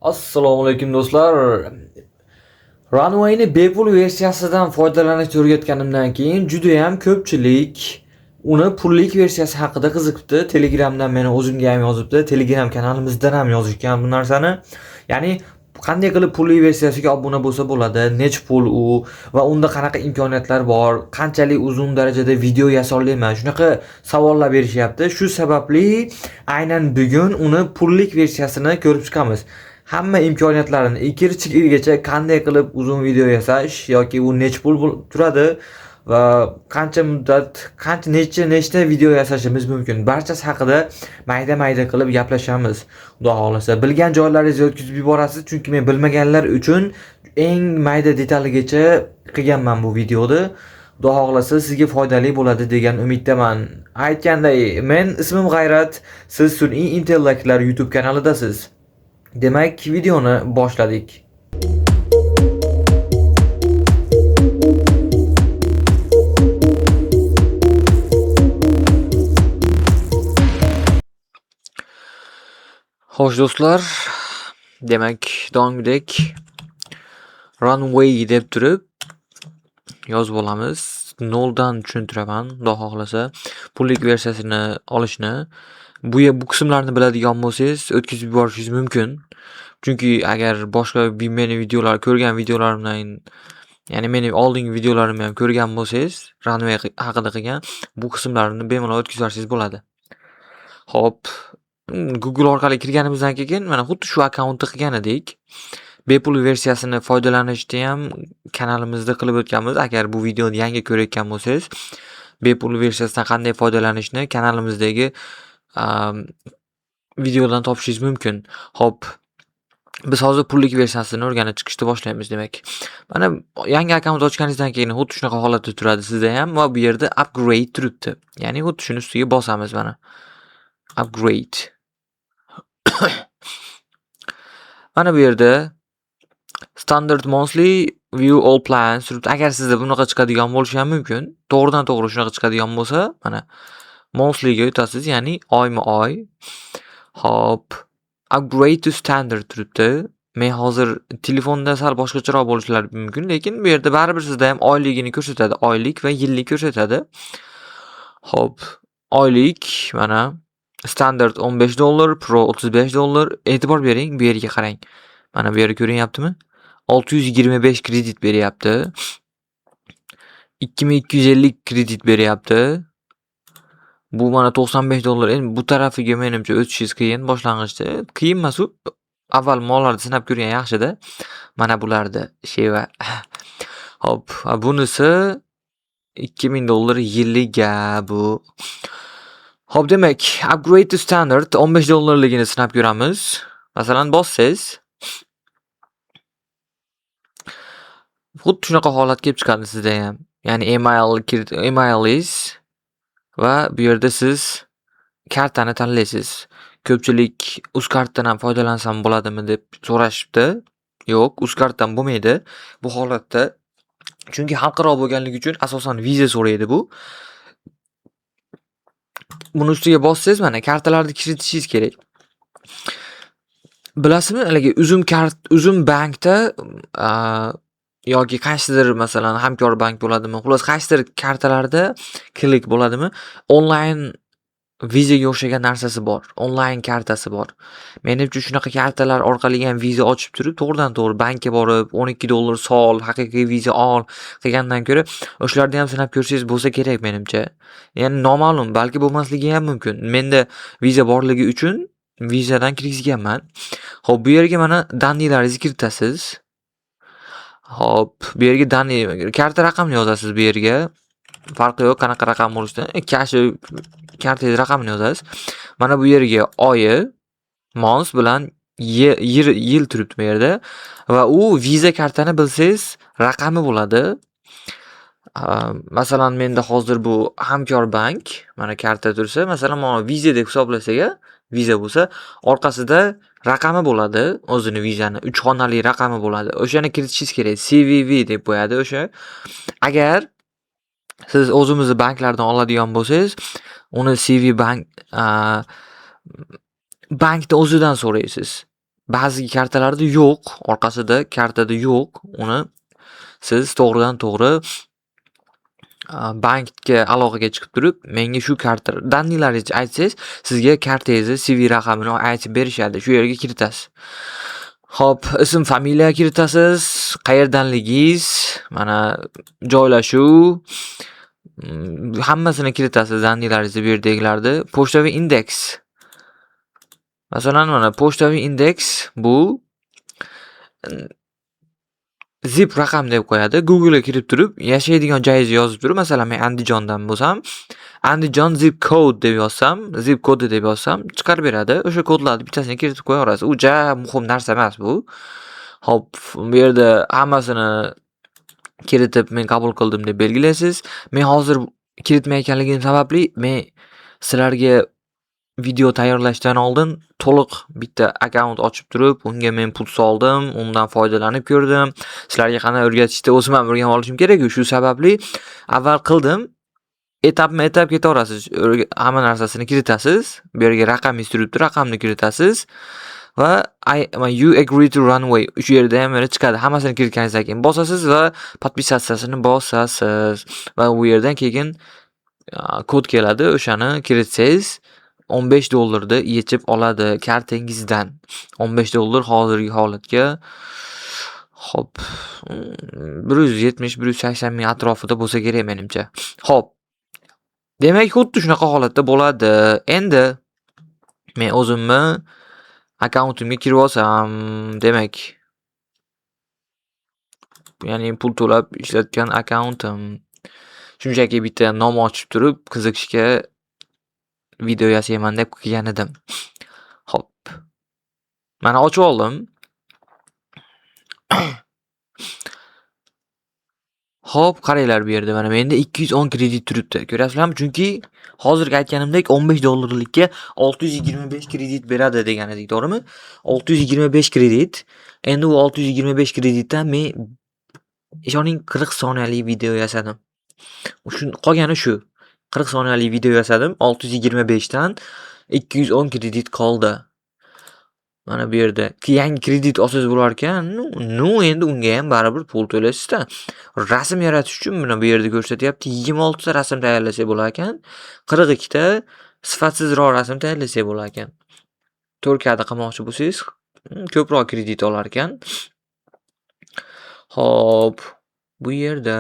Assalomu alaykum do'stlar. Runway'ni bepul versiyasidan foydalanish o'rgatganimdan keyin juda ham ko'pchilik uni pullik versiyasi haqida qiziqibdi. Telegramdan meni o'zimga ham yozibdi. Telegram kanalimizdan ham yozishgan bu narsani. Ya'ni qanday qilib pulli versiyasiga obuna bo'lsa bo'ladi, nech pul u va unda qanaqa imkoniyatlar bor, qanchalik uzun darajada video yasolayman, shunaqa savollar berishyapti. Shu sababli aynan bugun uni pullik versiyasini ko'rib chiqamiz. Hamma imkoniyatlarini ikir-chikirgacha qanday qilib uzun video yasash yoki u nech pul turadi va qancha muddat, nechta video yasashimiz mumkin. Barchasi haqida mayda-mayda qilib gaplashamiz. Xudo xolasa bilgan joylaringizni o'tkazib yuborasiz, chunki men bilmaganlar uchun eng mayda detalligacha qilganman bu videoni. Xudo xolasa sizga foydali bo'ladi degan umiddaman. Aytganday, men ismim G'ayrat, siz Sun'iy Intellektlar YouTube kanalidasiz. Demak, videoni boshladik. Xo'sh do'stlar, demak, doimgidek Runway deb turib yozib olamiz. Noldan tushuntiraman, xudo xohlasa. Pullik versiyasini olishni bu qismlarni biladigan bo'lsangiz o'tkazib yuborishingiz mumkin. Chunki agar boshqa meni videolar ko'rgan videolarimdan, ya'ni mening oldingi videolarimni ham ko'rgan bo'lsangiz, Runway haqida qilgan bu qismlarni bemalol o'tkazib yuborsangiz bo'ladi. Xo'p, Google orqali kirganimizdan keyin mana xuddi shu akkauntni qilgan edik. Bepul versiyasini foydalanishni ham kanalimizda qilib o'tganmiz. Agar bu videoni yangi ko'rayotgan bo'lsangiz, bepul versiyasidan qanday foydalanishni kanalimizdagi videodan topishingiz mumkin. Xo'p, biz hozir pullik versiyasini o'rganib chiqishni boshlaymiz demak. Mana yangi akkaunt ochganingizdan keyin xuddi shunaqa holatda turadi sizda ham va bu yerda upgrade turibdi. Ya'ni xuddi shuni ustiga bosamiz mana. Upgrade. Mana bu yerda standard monthly view all plans turibdi. Agar sizda bunaqa chiqadigan bo'lishi ham mumkin. To'g'ridan-to'g'ri shunaqa chiqadigan bo'lsa, mana monthly ga o'tasiz, ya'ni oyma-oy. Hop, upgrade to standard turibdi. Men hozir telefonda sal boshqacharoq bo'lishlari mumkin, lekin bu yerda baribir sizda ham oyligini ko'rsatadi. Oylik va yillik ko'rsatadi. Hop, oylik mana standard $15, pro $35. E'tibor bering, bu yerga qarang. Mana bu yerda ko'rinyaptimi? 625 kredit beryapti. 2250 kredit beryapti. Bu mana $95. Endi bu tarafiga menimcha o'tishingiz qiyin boshlangichda. Qiyin emas u. Avval mollarni sinab ko'rgan yaxshida. Mana bularda sheva. Hop, bunisi $2000 yilliga bu. Hop, demak, upgrade to standard $15 ligini sinab ko'ramiz. Masalan, bossangiz xuddi shunaqa holat kelib chiqadi sizda ham. Ya'ni email va bu yerda siz kartani tanlaysiz. Ko'pchilik UzCarddan ham foydalansam bo'ladimi deb so'rashibdi. Yo'q, UzCarddan bo'lmaydi bu holatda. Chunki xalqaro bo'lganligi uchun asosan viza so'raydi bu. Buni ustiga bossangiz mana kartalarni kiritishingiz kerak. Bilasizmi, haligi Uzum bankda yoki qaysidir masalan hamkor bank bo'ladimi, xullas qaysidir kartalarda klik bo'ladimi, onlayn vizaga o'xshagan narsasi bor, onlayn kartasi bor. Menimcha shunaqa kartalar orqali ham viza ochib turib, to'g'ridan-to'g'ri bankka borib $12 sol, haqiqiy viza ol qilgandan ko'ra, o'shalarni ham sinab ko'rsangiz bo'lsa kerak menimcha. Ya'ni noma'lum, balki bo'lmasligi ham mumkin. Menda viza borligi uchun vizadan kirgizganman. Xo'p, bu yerga mana daniylaringizni kiritasiz. Hop, bu yerga karta raqamini yozasiz bu yerga. Farqi yo'q qanaqa raqam bo'lishidan. Kartangiz raqamini yozasiz. Mana bu yerga oyi, month bilan yil turibdi bu yerda va u viza kartani bilsangiz raqami bo'ladi. Masalan, menda hozir bu hamkor bank, mana karta tursa, masalan, mana viza deb hisoblasak, viza bo'lsa, orqasida raqami bo'ladi, o'zini vizani 3 xonali raqami bo'ladi. O'shani kiritishingiz kerak. CVV deb qo'yadi o'sha. Agar siz o'zimizni banklardan oladigan bo'lsangiz, uni bankni o'zidan so'raysiz. ba'zi kartalarda yo'q, orqasida kartada yo'q. Uni siz to'g'ridan-to'g'ri bankga aloqaga chiqib turib, menga shu karta danlilaringizni aytsangiz, sizga kartangizni, CV raqamini aytib berishadi. Shu yerga kiritasiz. Xo'p, ism, familiya kiritasiz, qayerdanligingiz, mana joylashuv, hammasini kiritasiz danlilaringizni bu yerdagilarni. Pochtaviy indeks. Masalan, mana pochtaviy indeks bu zip raqam deb qo'yadi. Google'ga kirib turib, yashaydigan joyingizni yozib turib, masalan, men Andijondan bo'lsam, Andijon zip code deb yozsam, zip kodi deb yozsam, chiqarib beradi. O'sha kodlarni bittasini kiritib qo'yaverasiz. U juda muhim narsa emas bu. Hop, bu yerda hammasini kiritib men qabul qildim deb belgilaysiz. Men hozir kiritmayotganligim sababli men sizlarga video tayyorlashdan oldin to'liq bitta akkaunt ochib turib, unga men pul soldim, undan foydalanib ko'rdim. Sizlarga qanday o'rgatishda o'zim ham o'rganib olishim kerak-ku. Shu sababli avval qildim. Etapma-etap ketaverasiz. Hamma narsasini kiritasiz. Bu yerga raqamingiz turibdi, raqamni kiritasiz va you agree to runway shu yerda ham mana chiqadi. Hammasini kiritganingizdan keyin bosasiz va podpisatsiyasini bosasiz va bu yerdan keyin kod keladi. O'shani kiritsangiz $15 yechib oladi kartangizdan. $15 hozirgi holatga hop 170-180 ming atrofida bo'lsa kerak menimcha. Hop. Demak, xuddi shunaqa holatda bo'ladi. Endi men o'zimni akkauntimga kirib olsam, demak, ya'ni pul to'lab ishlatgan akkauntim. Shunchaki bitta nom ochib turib, qiziqishga video yasayman deb qilgan edim. Hop. Mana ochib oldim. Hop, qaranglar bu yerda mana menda 210 kredit turibdi. Ko'rasizlarmi? Chunki hozirgi aytganimdek $15likka 625 kredit beradi degan edik, to'g'rimi? 625 kredit. Endi u 625 kreditdan men ishoning 40 soniyalik video yasadim. Qolgani shu. 40 soniyalik video yasadim. 625 dan 210 kredit qoldi. Mana bu yerda yangi kredit olsangiz bo'lar ekan, endi unga ham baribir pul to'laysiz-da. Rasm yaratish uchun mana bu yerda ko'rsatyapti, 26 ta rasm tayyorlasak bo'lar ekan, 42 ta sifatsizroq rasm tayyorlasak bo'lar ekan. 4K da qilmoqchi bo'lsangiz, ko'proq kredit olar ekan. Hop, bu yerda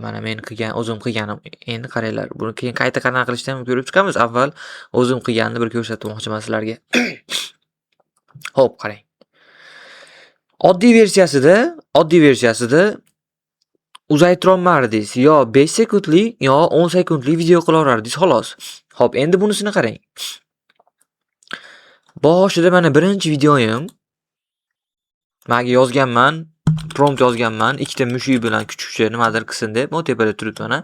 mana men o'zim qilganim. Endi qaranglar, buni keyin qayta qanaqa qilishni ham ko'rib chiqamiz. Avval o'zim qilganini bir ko'rsatmoqchiman sizlarga. Hop, qarang. Oddiy versiyasida uzaytirolmardingiz. Yo 5 sekundlik, yo 10 sekundlik video qilaverardingiz xolos. Hop, endi bunisini qarang. Boshida mana birinchi videoyim menga yozganman, prompt yozganman, ikkita mushuk bilan kuchukcha nimadir qilsin deb, bu tepada turibdi mana.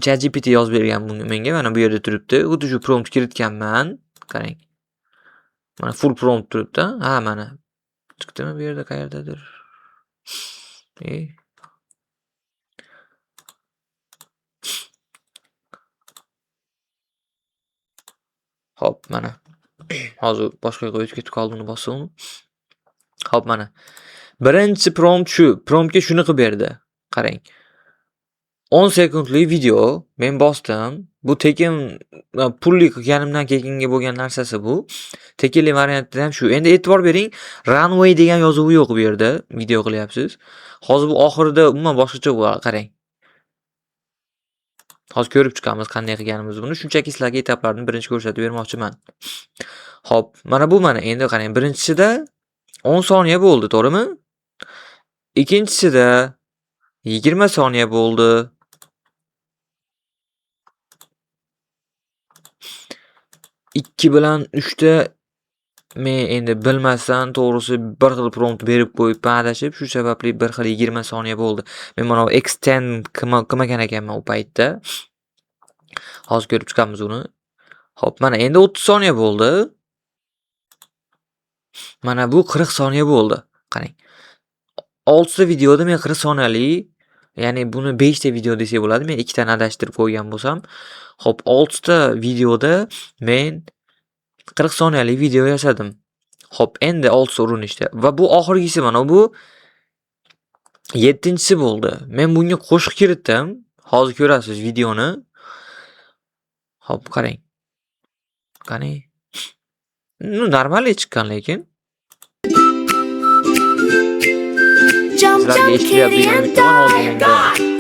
ChatGPT yozib bergan menga, mana bu yerda turibdi. Xuddi shu prompt kiritganman. Qarang. Mana full prompt turibdi. Ha, mana. Chiqdimi bu yerda qayerdadir? Hop, mana. Hozir boshqa qo'yib ketib qoldim, uni bosdim. Hop, mana. Birinchi prompt shu. Promptga shuni qilib berdi. Qarang. 10 sekundlik video men bosdim. Bu tekin pulli qilganimdan keyingi bo'lgan narsasi bu. Tekinli variantida ham shu. Endi e'tibor bering, runway degan yozuvi yo'q bu yerda. Video qilyapsiz. Hozir bu oxirida umuman boshqacha bo'ladi, qarang. Hozir ko'rib chiqamiz qanday qilganimizni buni. Shunchaki sizlarga etaplarni birinchi ko'rsatib bermoqchiman. Hop, mana bu mana. Endi qarang, birinchisida 10 soniya bo'ldi, to'g'rimi? Ikkinchisida 20 soniya bo'ldi. 2 bilan 3 ta men endi bilmasdan to'g'risi bir xil prompt berib qo'yib adashib, shu sababli bir xil 20 soniya bo'ldi. Men mana extend qilmagan ekanman u paytda. Hozir ko'rib chiqamiz uni. Hop, mana endi 30 soniya bo'ldi. Mana bu 40 soniya bo'ldi. Qarang. 6 ta videoda men 40 soniyalik, ya'ni buni 5 ta video desak bo'ladi. Men 2 tani adashtirib qo'ygan bo'lsam, hop 6 ta videoda men 40 soniyalik video yasadim. Hop, endi 6 urinishdi va bu oxirgisi mana bu 7-si bo'ldi. Men bunga qo'shiq kiritdim. Hozir ko'rasiz videoni. Hop, qarang. Qani? Normal chiqqan lekin. Jump, jump, kitty and dog.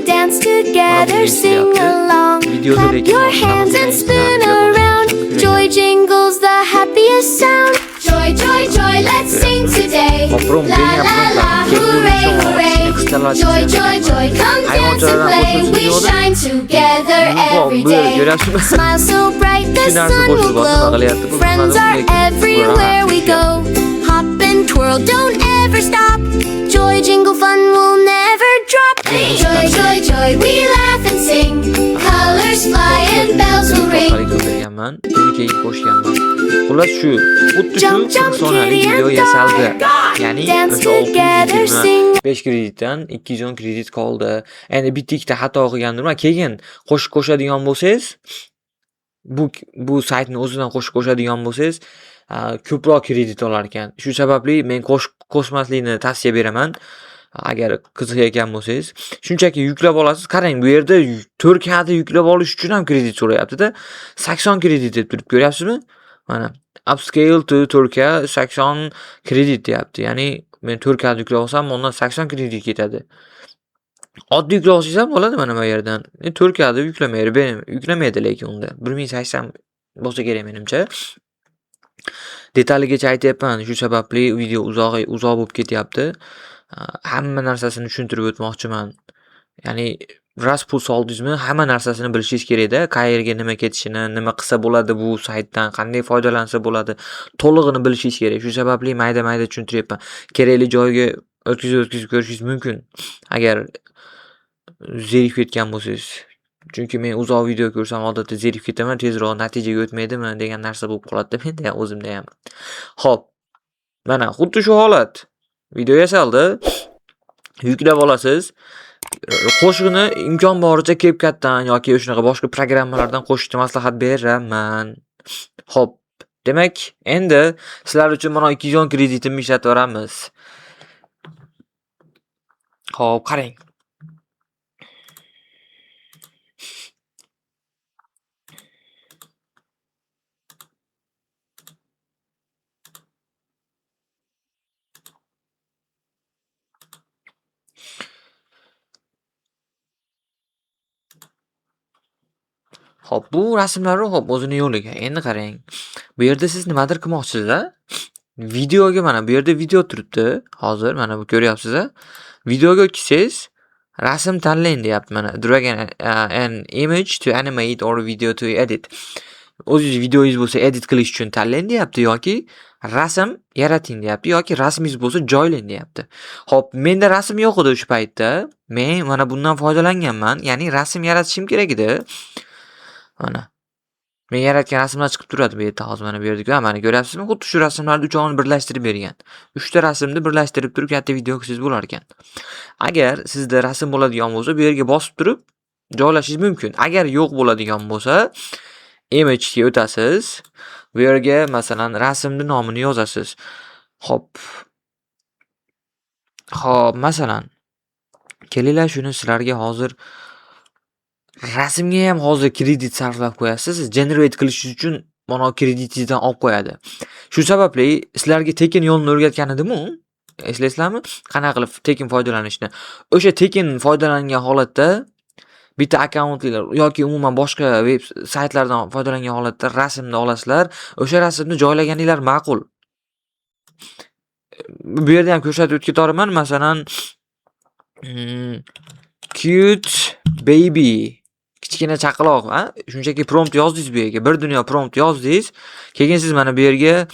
Dance together, sing along. Clap your hands and spin around. Joy jingles the happiest sound. Joy, joy, joy, let's sing today. La la la, hooray, hooray. Joy, joy, joy, come dance and play. We shine together every day. Smile so bright, the sun will glow. Friends are everywhere we go. Hop and twirl, don't ever stop. Joy jingle fun will never drop. Joy, joy, joy, we laugh and sing. Colors fly and bells will ring. Uni keyin qo'shganman. Xullas shu, xuddi shu 40 soniyalik video yasaldi. Ya'ni o'sha 5 kreditdan 210 kredit qoldi. Endi bitta ikkita xato qilgandirman. Keyin qo'shib qo'shadigan bo'lsangiz, bu saytni o'zidan qo'shib qo'shadigan bo'lsangiz, ko'proq kredit olar ekan. Shu sababli men qo'shmaslikni tavsiya beraman. Agar qiziqayotgan bo'lsangiz, shunchaki yuklab olasiz. Qarang, bu yerda 4K da yuklab olish uchun ham kredit so'rayapti-da. 80 kredit deb turib ko'ryapsizmi? Mana upscale to 4K 80 kredit deyapti. Ya'ni men 4K da yuklab olsam, undan 80 kredit ketadi. Oddiy yuklab olsangiz ham bo'ladi mana bu yerdan. 4K da yuklamaydi lekin unda 1080 bo'lsa kerak menimcha. Detalligacha aytyapman, shu sababli video uzoq bo'lib ketyapti. Hamma narsasini tushuntirib o'tmoqchiman. Ya'ni ras pul soldingizmi, hamma narsasini bilishingiz kerak-da. Qayerga nima ketishini, nima qilsa bo'ladi bu saytdan, qanday foydalansa bo'ladi, to'lig'ini bilishingiz kerak. Shu sababli mayda-mayda tushuntiryapman. Kerakli joyga o'tkazib ko'rishingiz mumkin. Agar zerikib ketgan bo'lsangiz. Chunki men uzoq video ko'rsam odatda zerikib ketaman, tezroq natijaga o'tmaydimi degan narsa bo'lib qoladi menda ham, o'zimda ham. Xo'p. Mana xuddi shu holat. Video yasaldi. Yuklab olasiz. Qo'shiqni imkon boricha CapCutdan yoki o'shunaqa boshqa programmalardan qo'shishni maslahat beraman. Xo'p, demak, endi sizlar uchun mana 210 kreditimni ishlatib beramiz. Xo'p, qarang. Hop, bu rasmlari o'zini yo'liga. Endi qarang. Bu yerda siz nimadir qilmoqchisiz-a? Videoga mana bu yerda video turibdi. Hozir mana bu ko'ryapsiz-a? Videoga o'tsangiz, rasm tanlang deyapti mana. Drag an image to animate or video to edit. O'zingiz videoingiz bo'lsa edit qilish uchun tanlang deyapti yoki rasm yarating deyapti yoki rasmingiz bo'lsa joylang deyapti. Hop, menda rasm yo'q edi o'sha paytda. Men mana bundan foydalanganman. Ya'ni rasm yaratishim kerak edi. Mana. Men yaratgan rasmlar chiqib turadi bu yerda hozir mana bu yerda. Mana ko'ryapsizmi? Xuddi shu rasmlarni 3 birlashtirib bergan. 3 ta rasmni birlashtirib turib katta video qilsangiz bo'lar ekan. Agar sizda rasm bo'ladigan bo'lsa, bu yerga bosib turib joylashingiz mumkin. Agar yo'q bo'ladigan bo'lsa, image ga o'tasiz. Bu yerga masalan rasmning nomini yozasiz. Hop, masalan kelinglar shuni sizlarga hozir rasmga ham hozir kredit sarflab qo'yasiz. Generate qilish uchun mana kreditingizdan olib qo'yadi. Shu sababli sizlarga tekin yo'lni o'rgatgan edim-ku. Eslaysizlarmi? Qanaqa qilib tekin foydalanishni. O'sha tekin foydalangan holatda bitta akkauntlar yoki umuman boshqa veb saytlardan foydalangan holatda rasmni olasizlar. O'sha rasmni joylaganinglar ma'qul. Bu yerda ham ko'rsatib o'tib masalan cute baby kichkina chaqaloq, shunchaki prompt yozdingiz bu yerga. Bir dunyo prompt yozdingiz. Keyin siz mana bu yerga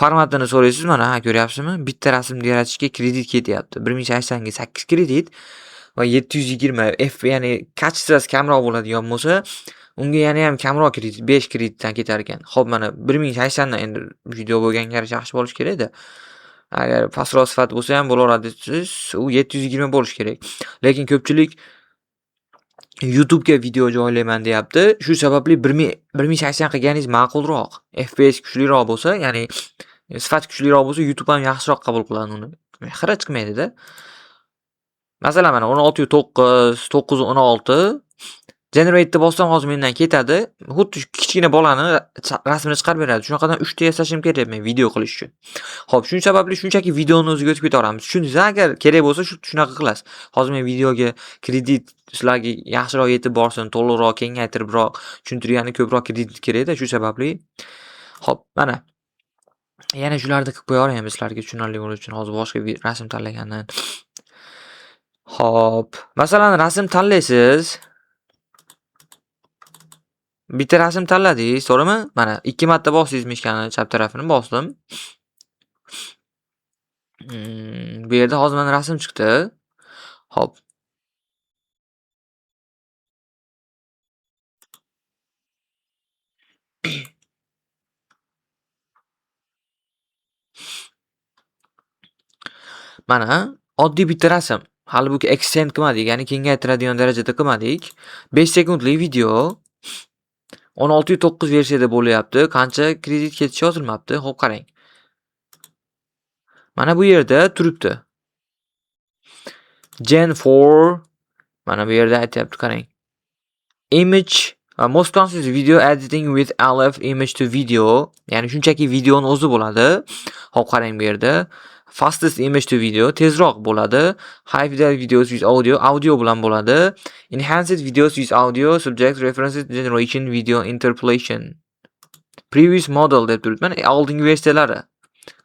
formatini so'raysiz. Mana ko'ryapsizmi? Bitta rasmni yaratishga kredit ketyapti. 1080 ga 8 kredit va 720 F, ya'ni kachествоsi kamroq bo'ladigan bo'lsa, unga yana ham kamroq kredit 5 kreditdan ketar ekan. Xo'p, mana 1080 dan endi video bo'lganga yarasha yaxshi bo'lish kerak-da. Agar pastroq sifat bo'lsa ham bo'laveradi desiz, u 720 bo'lish kerak. Lekin ko'pchilik YouTube'ga video joylayman deyapti. Shu sababli 1080 qilganingiz ma'qulroq. FPS kuchliroq bo'lsa, ya'ni sifat kuchliroq bo'lsa, YouTube ham yaxshiroq qabul qiladi uni. Xira chiqmaydi-da. Masalan, mana 16:9, 9:16 Generate'ni bossam hozir mendan ketadi. Xuddi kichkina bolani rasmini chiqarib beradi. Shunaqadan 3 ta yasashim kerak men video qilish uchun. Xo'p, shu sababli shunchaki videoni o'ziga o'tib ketaveramiz. Tushundingiz? Agar kerak bo'lsa shunaqa qilasiz. Hozir men videoga kredit sizlarga yaxshiroq yetib borsin, to'liqroq, kengaytiribroq tushuntirgani ko'proq kredit kerak-da, shu sababli. Xo'p, mana yana shularni qilib qo'yaveramiz sizlarga tushunarli bo'lishi uchun. Hozir boshqa bir rasm tanlagandan. Xo'p, masalan, rasm tanlaysiz. Bitta rasm tanladingiz, to'g'rimi? Mana 2 marta bosdingiz mishkani chap tarafini bosdim. Bu yerda hozir mana rasm chiqdi. Xo'p. Mana oddiy bitta rasm. Halbuki extend qilmadik, ya'ni kengaytiradigan darajada qilmadik. 5 sekundlik video 16:9 versiyada bo'lyapti. Qancha kredit ketishi yozilmabdi. Xo'p, qarang. Mana bu yerda turibdi. Gen 4 mana bu yerda aytyapti, qarang. Image most consistent video editing with LF image to video, ya'ni shunchaki videoni o'zi bo'ladi. Xo'p, qarang bu yerda. Fastest image to video tezroq bo'ladi. High fidelity videos with audio bilan bo'ladi. Enhanced videos with audio, subject references generation, video interpolation. Previous model deb turibdi. Mana oldingi versiyalari.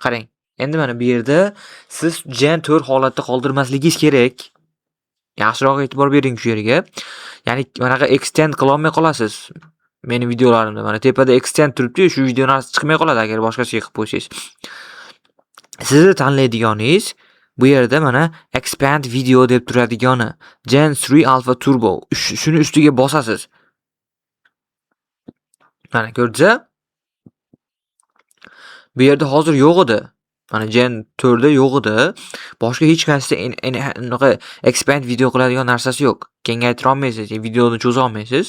Qarang. Endi mana bu yerda siz Gen 4 holatda qoldirmasligingiz kerak. Yaxshiroq e'tibor bering shu yerga. Ya'ni manaqa extend qila olmay qolasiz. Meni videolarimda mana tepada extend turibdi, shu videolar chiqmay qoladi agar boshqacha qilib qo'ysangiz. Sizni tanlaydiganingiz bu yerda mana expand video deb turadigani Gen 3 Alpha Turbo. Shuni ustiga bosasiz. Mana ko'rdingizmi? Bu yerda hozir yo'q edi. Mana Gen 4da yo'q edi. Boshqa hech qaysida expand video qiladigan narsasi yo'q. Kengaytira olmaysiz, videoni cho'za olmaysiz.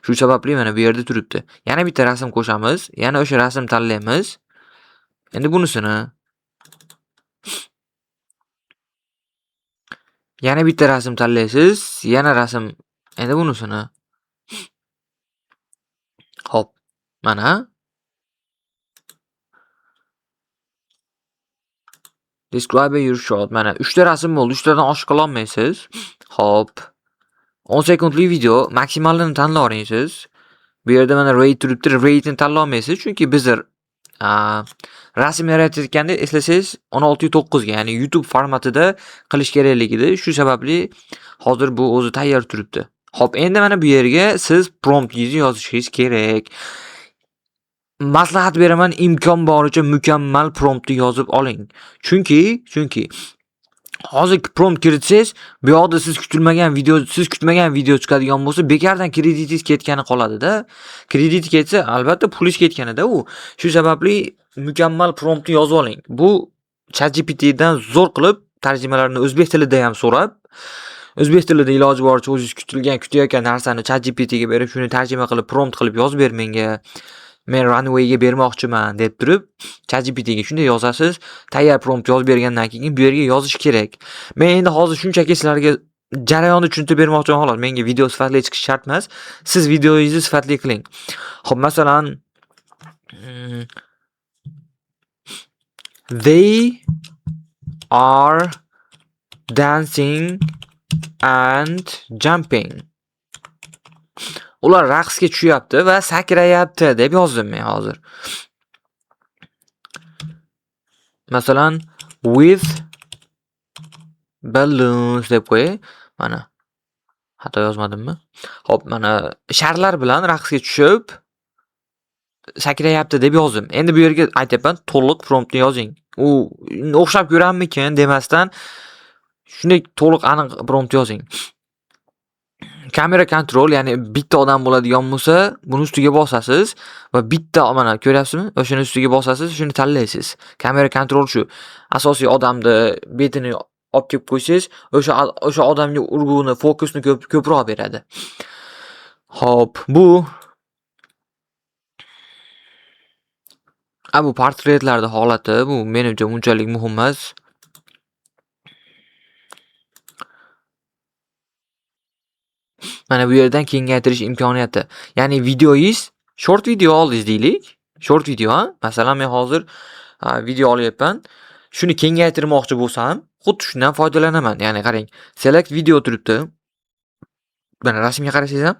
Shu sababli mana bu yerda turibdi. Yana bitta rasm qo'shamiz, yana o'sha rasm tanlaymiz. Endi bunisini yana bitta rasm tanlaysiz, yana rasm, endi bunisini. Xo'p, mana describe your shot. Mana 3 ta rasm bo'ldi, 3 tadan oshiq qila olmaysiz. Xo'p. 10 sekundlik video maksimalini tanlaysiz. Bu yerda mana rate turibdi, rate'ni tanlay olmaysiz, chunki bizlar rasm yaratayotganda eslasangiz 16:9 ga, ya'ni YouTube formatida qilish kerakligida. Shu sababli hozir bu o'zi tayyor turibdi. Xo'p, endi mana bu yerga siz promptingizni yozishingiz kerak. Maslahat beraman, imkon boricha mukammal promptni yozib oling. Chunki hozir prompt kiritsangiz, bu yoqda siz kutmagan video chiqadigan bo'lsa, bekardan kreditingiz ketgani qoladi-da. Kredit ketsa, albatta pulingiz ketganida u. Shu sababli mukammal promptni yozib oling. Bu ChatGPT dan zo'r qilib tarjimalarni o'zbek tilida ham so'rab, o'zbek tilida iloji boricha o'zingiz kutayotgan narsani ChatGPT ga berib, shuni tarjima qilib, prompt qilib yozib ber menga. Men runwayga bermoqchiman deb turib, ChatGPT ga shunday yozasiz. Tayyor prompt yozib bergandan keyin bu yerga yozish kerak. Men endi hozir shunchaki sizlarga jarayonni tushuntirib bermoqchiman xolos. Menga video sifatli chiqish shart emas. Siz videoingizni sifatli qiling. Xo'p, masalan, they are dancing and jumping. Ular raqsga tushyapti va sakrayapti deb yozdim men hozir. Masalan, with balloons deb qo'yay. Mana. Xato yozmadimmi? Xo'p, mana sharlar bilan raqsga tushib sakrayapti deb yozdim. Endi bu yerga aytayapman, to'liq promptni yozing. U o'xshab ko'ranmikin demasdan shunday to'liq aniq prompt yozing. Kamera control, ya'ni bitta odam bo'ladigan bo'lsa, buni ustiga bosasiz va bitta, mana ko'ryapsizmi? O'shani ustiga bosasiz, shuni tanlaysiz. Kamera control shu. Asosiy odamni betini olib kelib qo'ysangiz, o'sha odamga urg'uni, fokusni ko'proq beradi. Xo'p, bu portretlarda holati, bu menimcha unchalik muhim emas. Mana bu yerdan kengaytirish imkoniyati. Ya'ni videoyingiz short video oldingiz deylik. Short video, masalan, men hozir video olyapman. Shuni kengaytirmoqchi bo'lsam, xuddi shundan foydalanaman. Ya'ni qarang, select video turibdi. Mana rasmga qarasangiz ham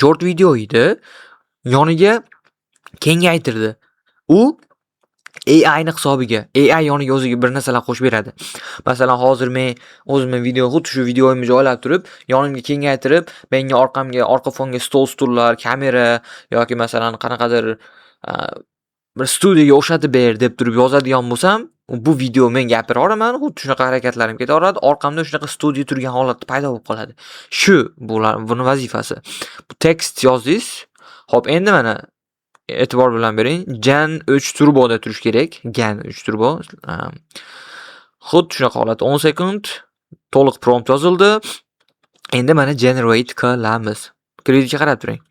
short video edi. Yoniga kengaytirdi. U AI ni hisobiga, AI yoniga o'ziga bir narsalar qo'shib beradi. Masalan, hozir men o'zimni xuddi shu videoimni joylab turib, yonimga kengaytirib, menga orqa fonga stullar, kamera yoki masalan qanaqadir bir studiyaga o'xshatib ber deb turib yozadigan bo'lsam, bu video men gapira olaman, xuddi shunaqa harakatlarim ketaveradi, orqamda shunaqa studiya turgan holatda paydo bo'lib qoladi. Buni vazifasi. Bu tekst yozdingiz. Xo'p, endi mana e'tibor bilan bering. Gen 3 turboda turish kerak. Gen 3 turbo. Xuddi shunaqa holat. 10 sekund to'liq prompt yozildi. Endi mana generate qilamiz. Kreditga qarab turing.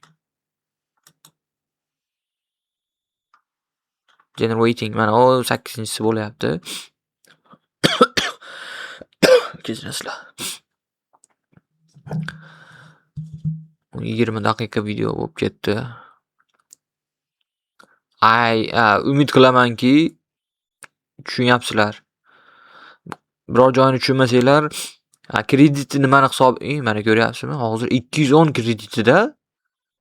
Generating mana o 8-inchisi bo'lyapti. Kechirasizlar. 20 daqiqa video bo'lib ketdi. Umid qilamanki tushunyapsizlar. Biror joyini tushunmasanglar, kreditni nimani mana ko'ryapsizmi? Hozir 210 kreditida,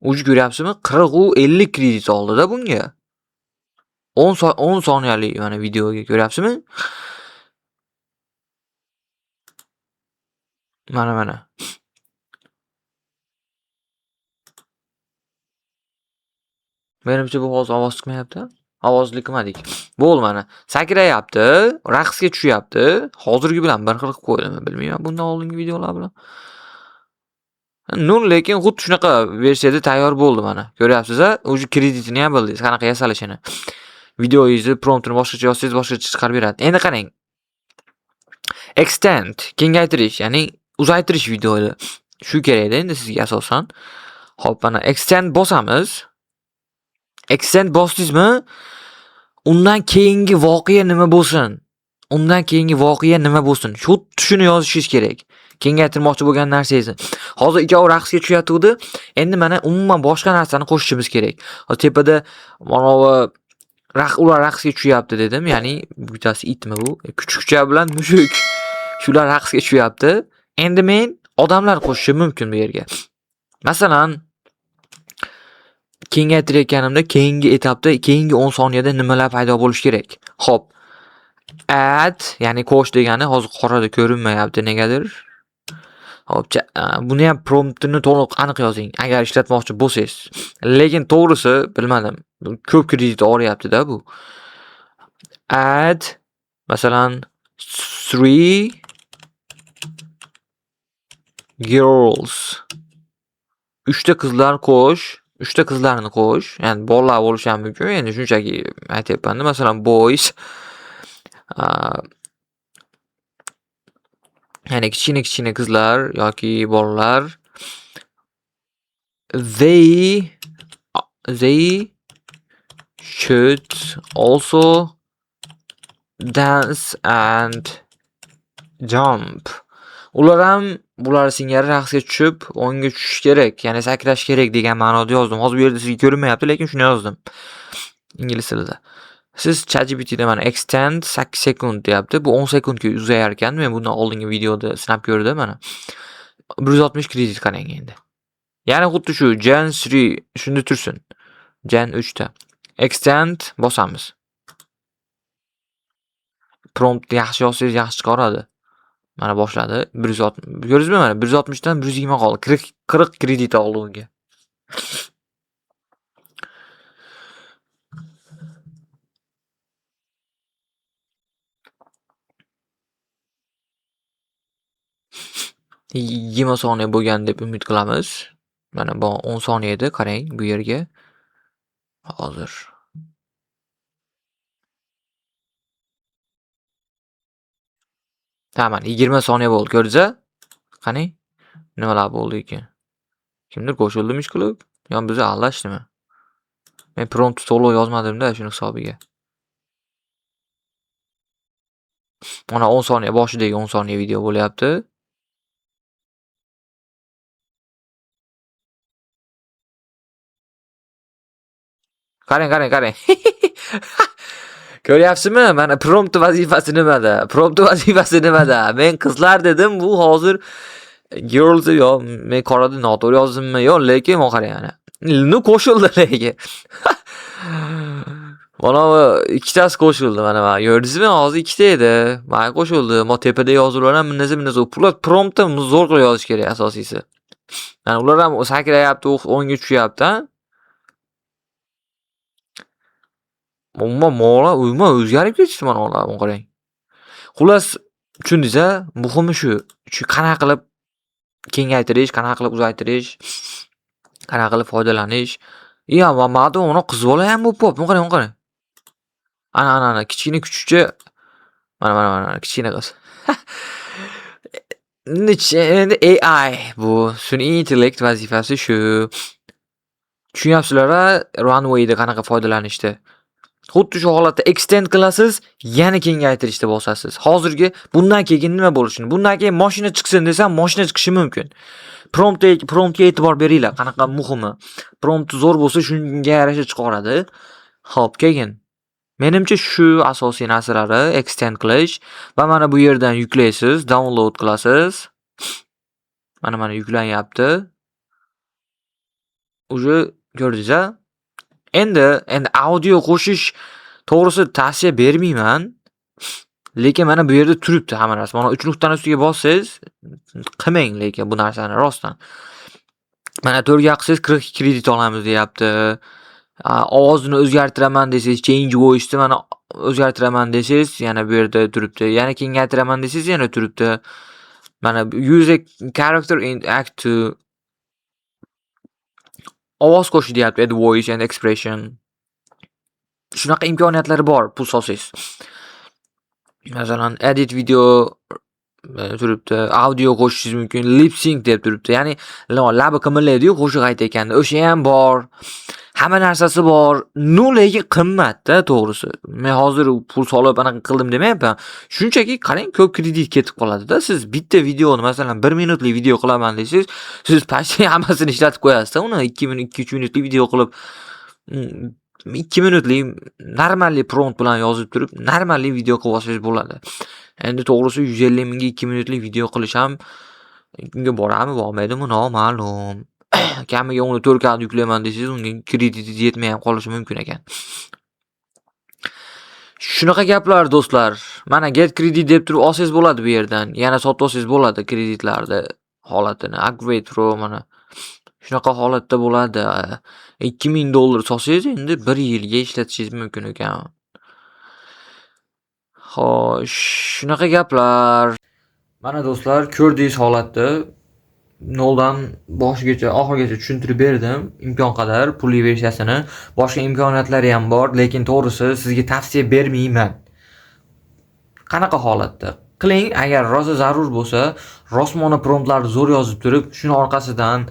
o'zi ko'ryapsizmi? 40 u 50 kredit oldi-da bunga. 10 soniyalik mana videoga ko'ryapsizmi? Mana. Menimcha bu hozir ovoz chiqmayapti. Ovozli qilmadik. Bo'l mana. Sakrayapti, raqsga tushyapti. Hozirgi bilan bir xil qilib qo'ydim, bilmayman bundan oldingi videolar bilan. Lekin xuddi shunaqa versiyada tayyor bo'ldi mana. Ko'ryapsiz-a? O'zi kreditini ham bildingiz, qanaqa yasalishini. Videoyingizni promptini boshqacha yozsangiz, boshqacha chiqarib beradi. Endi qarang. Extend, kengaytirish, ya'ni uzaytirish videoni. Shu kerak-da endi sizga asosan. Xo'p, mana extend bosamiz. Extend bosdingizmi? Undan keyingi voqea nima bo'lsin? Shuni yozishingiz kerak. Kengaytirmoqchi bo'lgan narsangizni. Hozir ikkovi raqsga tushyapti. Endi mana umuman boshqa narsani qo'shishimiz kerak. Tepada mana ular raqsga tushyapti dedim. Ya'ni bittasi itmi bu? Kuchukcha bilan mushuk. Shular raqsga tushyapti. Endi men odamlar qo'shishim mumkin bu yerga. Masalan, kengaytirayotganimda keyingi etapda, keyingi 10 soniyada nimalar paydo bo'lishi kerak? Xo'p. Add, ya'ni qo'sh degani hozir qorada ko'rinmayapti negadir. Xo'p, buni ham promptini to'liq aniq yozing agar ishlatmoqchi bo'lsangiz. Lekin to'g'risi bilmadim. Ko'p kredit olyapti-da bu. Add, masalan 3 girls. 3 ta qizlar qo'sh. 3 ta qizlarni qo'sh. Ya'ni bolalar bo'lishi ham mumkin. Endi shunchaki aytyapman-da, masalan boys. Ya'ni kichkina qizlar yoki bolalar. They should also dance and jump. Ular ham bular singari raqsga tushib, o'ngga tushish kerak, ya'ni sakrash kerak degan ma'noda yozdim. Hozir bu yerda sizga ko'rinmayapti, lekin shuni yozdim. Ingliz tilida. Siz ChatGPTda mana extend 8 sekund deyapti. Bu 10 sekundga uzayar ekan. Men bundan oldingi videoda sinab ko'rdim mana. 160 kredit qarang endi. Ya'ni xuddi shu Gen 3 shunda tursin. Gen 3 ta. Extend bosamiz. Prompt yaxshi yozsangiz yaxshi chiqaradi. Mana boshladi. 160. Ko'rdingizmi mana 160 dan 120 qoldi. 40 kredit oldi unga. Yigirma soniya bo'lgan deb umid qilamiz. Mana bu 10 soniya edi, qarang bu yerga. Hozir. Tamam, 20 soniya bo'ldi, ko'rdingiz? Qani? Nimalar bo'ldi ekan? Kimdir qo'shildimi ish qilib? Yo bizni aldashdimi? Men prompt to'liq yozmadim-da shuni hisobiga. Mana 10 soniya boshidagi 10 soniya video bo'lyapti. Qarang. Ko'ryapsizmi? Mana prompt vazifasi nimada? Men qizlar dedim, bu hozir girls yo men qorada noto'g'ri yozdimmi? Yo, lekin men qarang ana. Nu qo'shildi lekin. Mana ikkitasi qo'shildi mana. Ko'rdingizmi? Hozir ikkita edi. Mana qo'shildi. Men tepada yozuvlar ham minnaza ular promptni zo'r qilib yozish kerak asosiysi. Yani ular ham sakrayapti, o'ngga tushyapti, Umuman o'zgarib ketishdi mana ular, qarang. Xullas, tushundingiz-a? Muhimi shu qanaqa qilib kengaytirish, qanaqa qilib uzaytirish, qanaqa qilib foydalanish. Mana uni qiz bola ham bo'lib, qarang. Ana kichkina kuchukcha. Mana kichkina qiz. Endi AI bu sun'iy intellekt vazifasi shu. Tushunyapsizlar-a? Runway'da qanaqa foydalanishdi. Xuddi shu holatda extend qilasiz, yana kengaytirishda bosasiz. Hozirgi bundan keyin nima bo'lishini, bundan keyin mashina chiqsin desam, mashina chiqishi mumkin. Promptga e'tibor beringlar, qanaqa muhimi. Prompt zo'r bo'lsa, shunga yarasha chiqaradi. Xo'p, keyin menimcha shu asosiy narsalari extend qilish va mana bu yerdan yuklaysiz, download qilasiz. Mana yuklanyapti. Uje ko'rdingiz-a? Endi audio qo'shish to'g'risi tavsiya bermayman. Lekin mana bu yerda turibdi hamma narsa. Mana 3 nuqtani ustiga bossangiz, qilmang lekin bu narsani rostdan. Mana 4 ga qilsangiz 42 kredit olamiz deyapti. Ovozini o'zgartiraman desangiz, change voice mana o'zgartiraman desangiz, yana bu yerda turibdi. Yana kengaytiraman desangiz, yana turibdi. Mana use a character in act to ovoz qo'shish deyapti, add voice and expression. Shunaqa imkoniyatlari bor pul solsangiz. Masalan, edit video turibdi, audio qo'shishingiz mumkin, lip sync deb turibdi. Ya'ni labi qimirlaydi-yu, qo'shiq aytayotganda o'sha ham bor. Hamma narsasi bor. Lekin qimmat-da to'g'risi. Men hozir pul solib anaqa qildim demayapman. Shunchaki qarang, ko'p kredit ketib qoladi-da. Siz bitta videoni, masalan, 1 minutlik video qilaman desangiz, siz pastga hammasini ishlatib qo'yasiz-da. Uni 2 minut, 2-3 minutlik video qilib 2 minutlik normalli prompt bilan yozib turib, normalli video qilib olsangiz bo'ladi. Endi to'g'risi 150 mingga 2 minutlik video qilish ham kunga boradimi, bormaydimi, noma'lum. Kamiga uni 4K yuklayman desangiz, unga kreditingiz yetmay ham qolishi mumkin ekan. Shunaqa gaplar do'stlar. Mana get credit deb turib olsangiz bo'ladi bu yerdan. Yana sotib olsangiz bo'ladi kreditlarni holatini. Activate pro mana shunaqa holatda bo'ladi. $2000 solsangiz endi 1 yilga ishlatishingiz mumkin ekan. Xo'sh, shunaqa gaplar. Mana do'stlar, ko'rdingiz holatni. Noldan boshigacha oxirigacha tushuntirib berdim, imkon qadar pulli versiyasini. Boshqa imkoniyatlari ham bor, lekin to'g'risi sizga tavsiya bermayman. Qanaqa holatda? Qiling, agar rosa zarur bo'lsa, rosmona promptlarni zo'r yozib turib, shuni orqasidan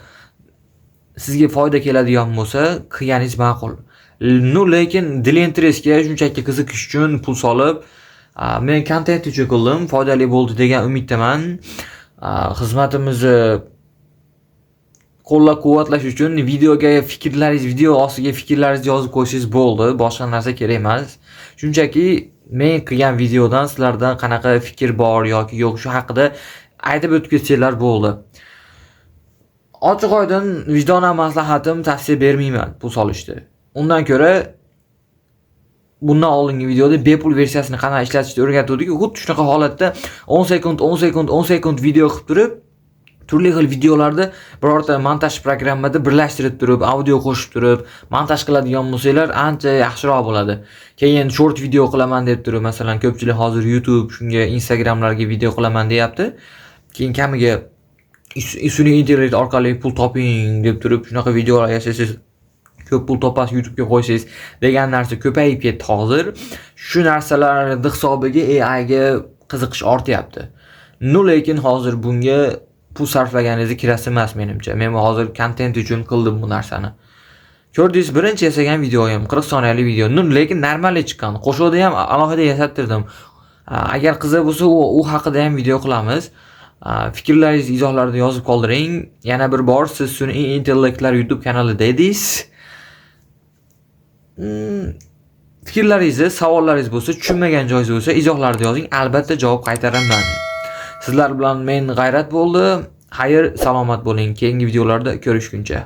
sizga foyda keladigan bo'lsa, qilganingiz ma'qul. Lekin dil interestga shunchaki qiziqish uchun pul solib, men kontent uchun qildim, foydali bo'ldi degan umiddaman. Xizmatimizni qo'llab-quvvatlash uchun videoga video ostiga fikrlaringizni yozib qo'ysangiz bo'ldi, boshqa narsa kerak emas. Shunchaki men qilgan videodan sizlardan qanaqa fikr bor yoki yo'q shu haqida aytib o'tib ketsanglar bo'ldi. Ochiq-oydin vijdonan maslahatim, tavsiya bermayman pul solishni. Undan ko'ra bundan oldingi videoda bepul versiyasini qanday ishlatishni o'rgatdik. Xuddi shunaqa holatda 10 sekund video qilib turib, turli xil videolarda birorta montaj programmada birlashtirib turib, audio qo'shib turib, montaj qiladigan bo'lsanglar, ancha yaxshiroq bo'ladi. Keyin short video qilaman deb turib, masalan, ko'pchilik hozir YouTube, shunga Instagramlarga video qilaman deyapti. Keyin kamiga sun'iy intellekt orqali pul toping deb turib, shunaqa videolar yasasangiz ko'p pul topasiz, YouTube'ga qo'ysangiz degan narsa ko'payib ketdi hozir. Shu narsalarning hisobiga AI ga qiziqish ortyapti. Lekin hozir bunga pul sarflaganingizni kirasi emas menimcha. Men hozir kontent uchun qildim bu narsani. Ko'rdingiz, birinchi yasagan videoyim 40 soniyalik video. Lekin normal chiqqan. Qo'shiqni ham alohida yasattirdim. Agar qiziq bo'lsa, u haqida ham video qilamiz. Fikrlaringizni izohlarda yozib qoldiring. Yana bir bor siz sun'iy intellektlar YouTube kanalida edingiz. Fikrlaringizni, savollaringiz bo'lsa, tushunmagan joyingiz bo'lsa, izohlarda yozing. Albatta javob qaytaraman. Sizlar bilan men G'ayrat bo'ldi. Xayr, salomat bo'ling. Keyingi videolarda ko'rishguncha.